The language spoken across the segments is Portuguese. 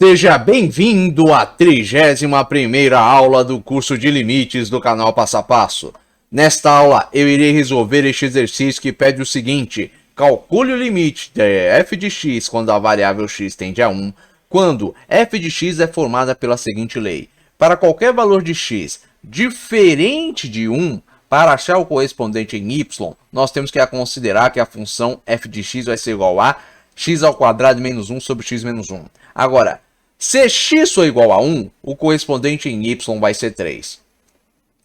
Seja bem-vindo à 31ª aula do curso de limites do canal Passo a Passo. Nesta aula eu irei resolver este exercício que pede o seguinte: calcule o limite de f de x quando a variável x tende a 1, quando f de x é formada pela seguinte lei. Para qualquer valor de x diferente de 1, para achar o correspondente em y, nós temos que considerar que a função f de x vai ser igual a x² menos 1 sobre x menos 1. Agora, se x for igual a 1, o correspondente em y vai ser 3.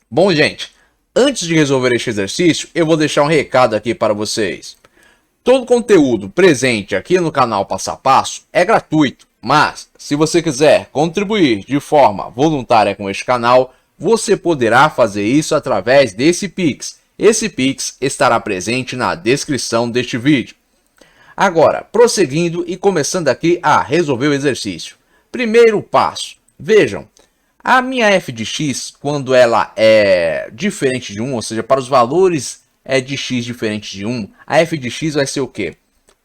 Bom, gente, antes de resolver este exercício, eu vou deixar um recado aqui para vocês. Todo conteúdo presente aqui no canal Passo a Passo é gratuito, mas se você quiser contribuir de forma voluntária com este canal, você poderá fazer isso através desse Pix. Esse Pix estará presente na descrição deste vídeo. Agora, prosseguindo e começando aqui a resolver o exercício. Primeiro passo, vejam, a minha f de x, quando ela é diferente de 1, ou seja, para os valores de x diferente de 1, a f de x vai ser o quê?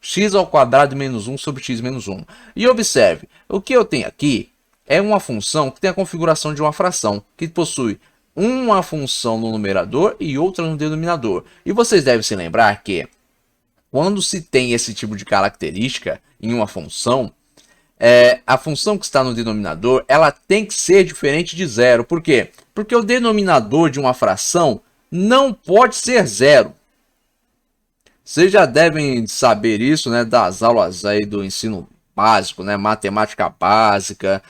x² menos 1 sobre x menos 1. E observe, o que eu tenho aqui é uma função que tem a configuração de uma fração, que possui uma função no numerador e outra no denominador. E vocês devem se lembrar que quando se tem esse tipo de característica em uma função, a função que está no denominador, ela tem que ser diferente de zero. Por quê? Porque o denominador de uma fração não pode ser zero. Vocês já devem saber isso, né, das aulas aí do ensino básico, né, matemática básica,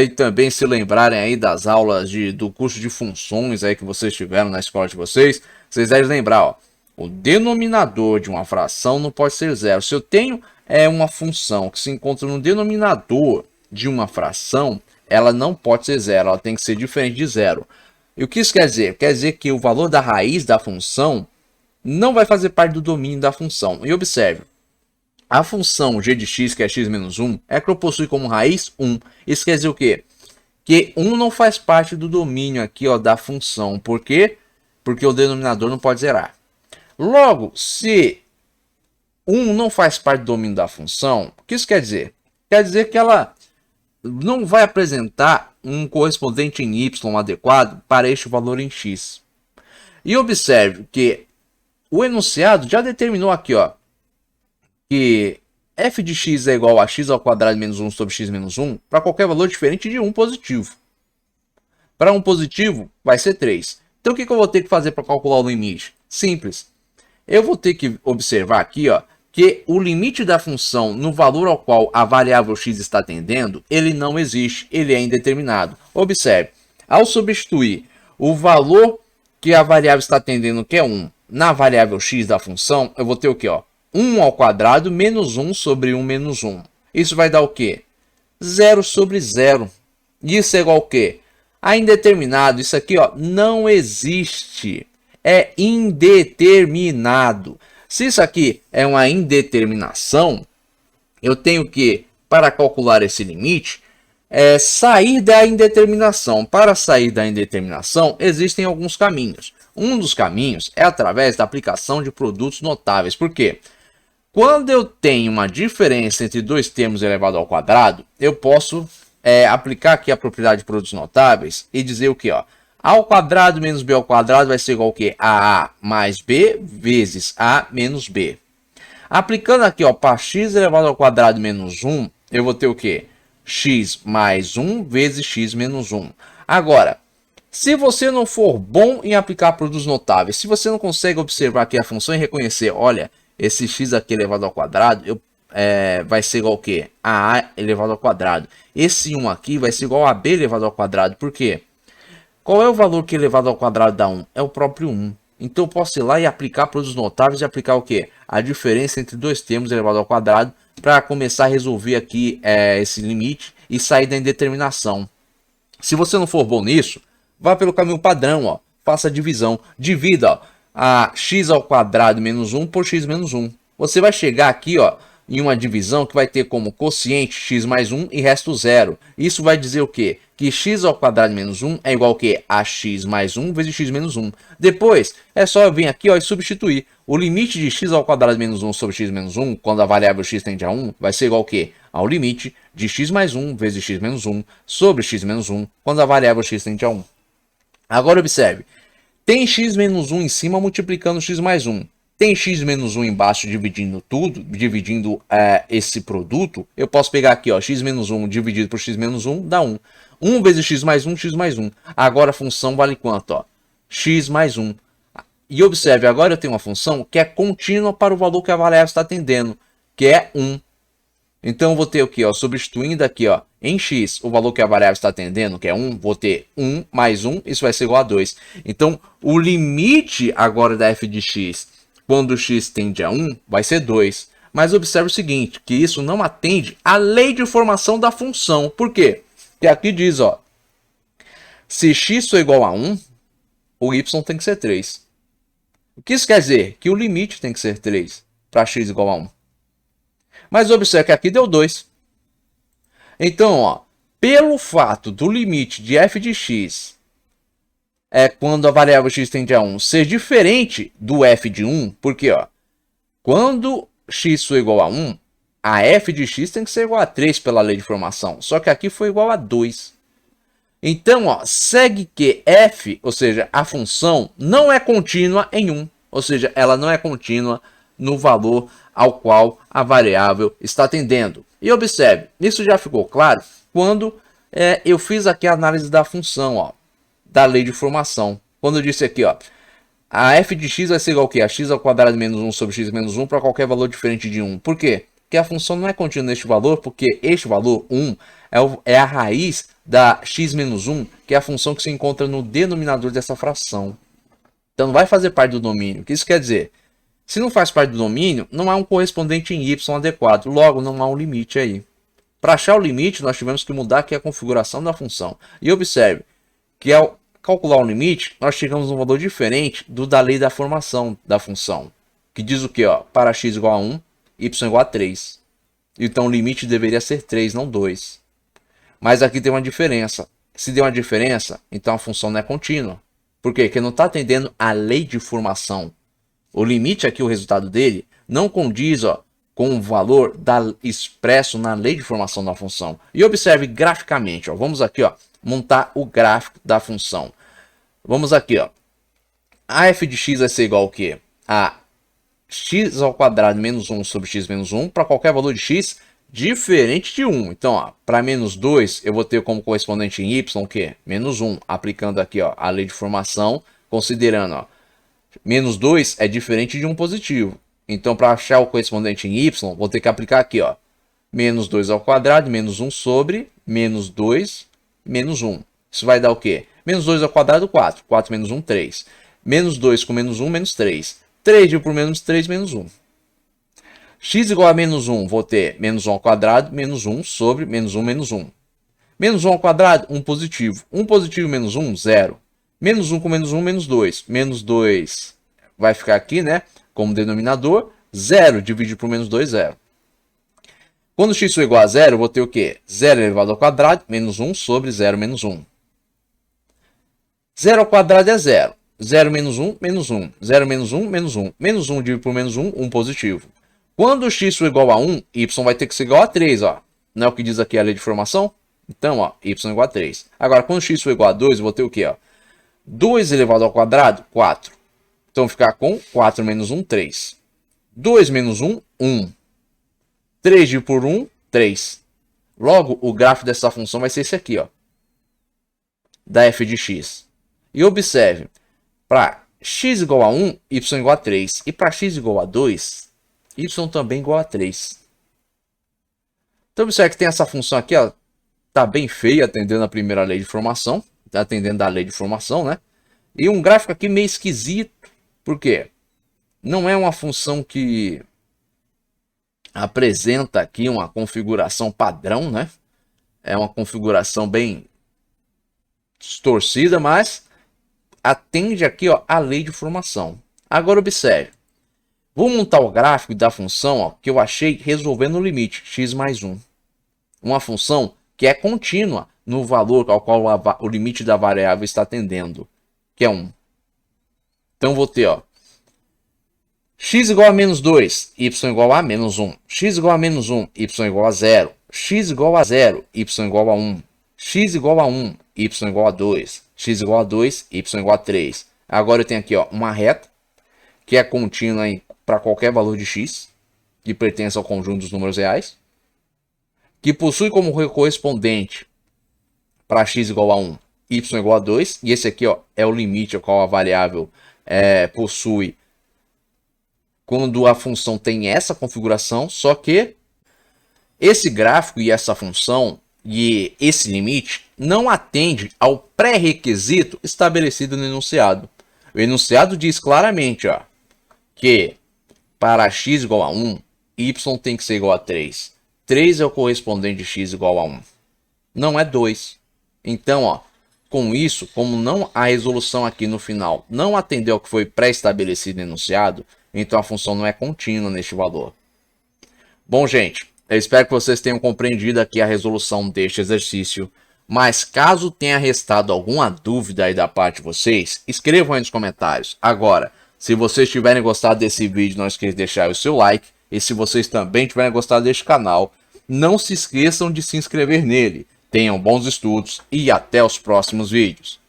e também se lembrarem aí das aulas do curso de funções aí que vocês tiveram na escola de vocês. Vocês devem lembrar, ó, o denominador de uma fração não pode ser zero. Se eu tenho uma função que se encontra no denominador de uma fração, ela não pode ser zero, ela tem que ser diferente de zero. E o que isso quer dizer? Quer dizer que o valor da raiz da função não vai fazer parte do domínio da função. E observe, a função g de x, que é x menos 1, é que eu possuo como raiz 1. Isso quer dizer o quê? Que 1 não faz parte do domínio aqui, ó, da função. Por quê? Porque o denominador não pode zerar. Logo, se 1 não faz parte do domínio da função, o que isso quer dizer? Quer dizer que ela não vai apresentar um correspondente em y adequado para este valor em x. E observe que o enunciado já determinou aqui, ó, que f de x é igual a x² menos 1 sobre x menos 1 para qualquer valor diferente de 1 positivo. Para 1 positivo, vai ser 3. Então, o que eu vou ter que fazer para calcular o limite? Simples. Eu vou ter que observar aqui, ó, que o limite da função no valor ao qual a variável x está tendendo, ele não existe, ele é indeterminado. Observe, ao substituir o valor que a variável está tendendo, que é 1, na variável x da função, eu vou ter o quê? 1² menos 1 sobre 1 menos 1. Isso vai dar o quê? 0 sobre 0. Isso é igual ao quê? A indeterminado. Isso aqui, ó, não existe. É indeterminado. Se isso aqui é uma indeterminação, eu tenho que, para calcular esse limite, sair da indeterminação. Para sair da indeterminação, existem alguns caminhos. Um dos caminhos é através da aplicação de produtos notáveis. Por quê? Quando eu tenho uma diferença entre dois termos elevado ao quadrado, eu posso aplicar aqui a propriedade de produtos notáveis e dizer o que? A ao quadrado menos b ao quadrado vai ser igual ao quê? A mais b vezes a menos b. Aplicando aqui, ó, para x elevado ao quadrado menos 1, eu vou ter o quê? X mais 1 vezes x menos 1. Agora, se você não for bom em aplicar produtos notáveis, se você não consegue observar aqui a função e reconhecer, olha, esse x aqui elevado ao quadrado, vai ser igual ao quê? A elevado ao quadrado. Esse 1 aqui vai ser igual a b elevado ao quadrado. Por quê? Qual é o valor que elevado ao quadrado dá 1? É o próprio 1. Então eu posso ir lá e aplicar produtos notáveis e aplicar o quê? A diferença entre dois termos elevado ao quadrado para começar a resolver aqui esse limite e sair da indeterminação. Se você não for bom nisso, vá pelo caminho padrão, ó. Faça a divisão. Divida, ó, a x² menos 1 por x menos 1. Você vai chegar aqui, ó, em uma divisão que vai ter como quociente x mais 1 e resto 0. Isso vai dizer o quê? Que x² menos 1 é igual ao quê? A x mais 1 vezes x menos 1. Depois, é só vir aqui, ó, e substituir. O limite de x² menos 1 sobre x menos 1, quando a variável x tende a 1, vai ser igual ao quê? Ao limite de x mais 1 vezes x menos 1 sobre x menos 1, quando a variável x tende a 1. Agora observe, tem x menos 1 em cima multiplicando x mais 1. Tem x menos 1 embaixo dividindo tudo, dividindo esse produto. Eu posso pegar aqui, ó, x menos 1 dividido por x menos 1 dá 1. 1 vezes x mais 1, x mais 1. Agora a função vale quanto? Ó? X mais 1. E observe, agora eu tenho uma função que é contínua para o valor que a variável está atendendo, que é 1. Então eu vou ter aqui, ó, substituindo aqui, ó, em x, o valor que a variável está atendendo, que é 1, vou ter 1 mais 1, isso vai ser igual a 2. Então o limite agora da f de x, quando x tende a 1, vai ser 2. Mas observe o seguinte, que isso não atende à lei de formação da função. Por quê? Porque aqui diz, ó, se x for igual a 1, o y tem que ser 3. O que isso quer dizer? Que o limite tem que ser 3 para x igual a 1. Mas observe que aqui deu 2. Então, ó, pelo fato do limite de f de x, quando a variável x tende a 1, ser diferente do f de 1, porque ó, quando x for igual a 1, a f de x tem que ser igual a 3 pela lei de formação. Só que aqui foi igual a 2. Então, ó, segue que f, ou seja, a função, não é contínua em 1. Ou seja, ela não é contínua no valor ao qual a variável está atendendo. E observe, isso já ficou claro quando eu fiz aqui a análise da função, ó, da lei de formação. Quando eu disse aqui, ó, a f de x vai ser igual ao quê? A x ao quadrado menos 1 sobre x menos 1 para qualquer valor diferente de 1. Por quê? Porque a função não é contínua neste valor, porque este valor, 1, é a raiz da x menos 1, que é a função que se encontra no denominador dessa fração. Então não vai fazer parte do domínio. O que isso quer dizer? Se não faz parte do domínio, não há um correspondente em y adequado. Logo, não há um limite aí. Para achar o limite, nós tivemos que mudar aqui a configuração da função. E observe que ao calcular o limite, nós chegamos a um valor diferente do da lei da formação da função. Que diz o quê? Ó? Para x igual a 1, y igual a 3. Então o limite deveria ser 3, não 2. Mas aqui tem uma diferença. Se deu uma diferença, então a função não é contínua. Por quê? Porque não está atendendo a lei de formação. O limite aqui, o resultado dele, não condiz, ó, com o valor expresso na lei de formação da função. E observe graficamente, ó, vamos aqui, ó, montar o gráfico da função. Vamos aqui, ó, a f de x vai ser igual ao quê? A x ao quadrado menos 1 sobre x menos 1 para qualquer valor de x diferente de 1. Então, para menos 2, eu vou ter como correspondente em y o quê? Menos 1, aplicando aqui, ó, a lei de formação, considerando, ó, menos 2 é diferente de 1 positivo. Então, para achar o correspondente em y, vou ter que aplicar aqui, ó, menos 2 ao quadrado, menos 1 sobre menos 2, menos 1. Isso vai dar o quê? Menos 2 ao quadrado, 4. 4 menos 1, 3. Menos 2 com menos 1, menos 3. 3 dividido por menos 3, menos 1. X igual a menos 1, vou ter menos 1 ao quadrado, menos 1 sobre menos 1, menos 1. Menos 1 ao quadrado, 1 positivo. 1 positivo menos 1, 0. Menos 1 com menos 1, menos 2. Menos 2 vai ficar aqui, né? Como denominador. 0 dividido por menos 2, 0. Quando x for igual a 0, eu vou ter o quê? 0 elevado ao quadrado, menos 1 sobre 0 menos 1. 0 ao quadrado é 0. 0 menos 1, menos 1. 0 menos 1, menos 1. Menos 1 dividido por menos 1, 1 positivo. Quando x for igual a 1, y vai ter que ser igual a 3, ó. Não é o que diz aqui a lei de formação? Então, ó, y igual a 3. Agora, quando x for igual a 2, eu vou ter o quê, ó? 2 elevado ao quadrado, 4. Então, ficar com 4 menos 1, 3. 2 menos 1, 1. 3 dividido por 1, 3. Logo, o gráfico dessa função vai ser esse aqui, ó. Da f de x. E observe, para x igual a 1, y igual a 3. E para x igual a 2, y também igual a 3. Então, observe que tem essa função aqui, ó. Tá bem feia, atendendo a primeira lei de formação. Tá atendendo a lei de formação, né? E um gráfico aqui meio esquisito. Por quê? Não é uma função que apresenta aqui uma configuração padrão, né? É uma configuração bem distorcida, mas atende aqui, ó, a lei de formação. Agora observe. Vou montar o gráfico da função, ó, que eu achei resolvendo o limite, x mais 1. Uma função que é contínua no valor ao qual o limite da variável está atendendo, que é 1. Então vou ter, ó, x igual a menos 2, y igual a menos 1. X igual a menos 1, y igual a 0. x igual a 0, y igual a 1. X igual a 1, y igual a 2. X igual a 2, y igual a 3. Agora eu tenho aqui ó, uma reta, que é contínua para qualquer valor de x, que pertence ao conjunto dos números reais, que possui como correspondente para x igual a 1, y igual a 2, e esse aqui ó, é o limite ao qual a variável possui quando a função tem essa configuração, só que esse gráfico e essa função e esse limite não atende ao pré-requisito estabelecido no enunciado. O enunciado diz claramente ó, que para x igual a 1, y tem que ser igual a 3. 3 é o correspondente de x igual a 1. Não é 2. Então, ó, com isso, como não a resolução aqui no final não atendeu ao que foi pré-estabelecido no enunciado, então a função não é contínua neste valor. Bom, gente, eu espero que vocês tenham compreendido aqui a resolução deste exercício. Mas caso tenha restado alguma dúvida aí da parte de vocês, escrevam aí nos comentários. Agora, se vocês tiverem gostado desse vídeo, não esqueçam de deixar o seu like. E se vocês também tiverem gostado deste canal, não se esqueçam de se inscrever nele. Tenham bons estudos e até os próximos vídeos.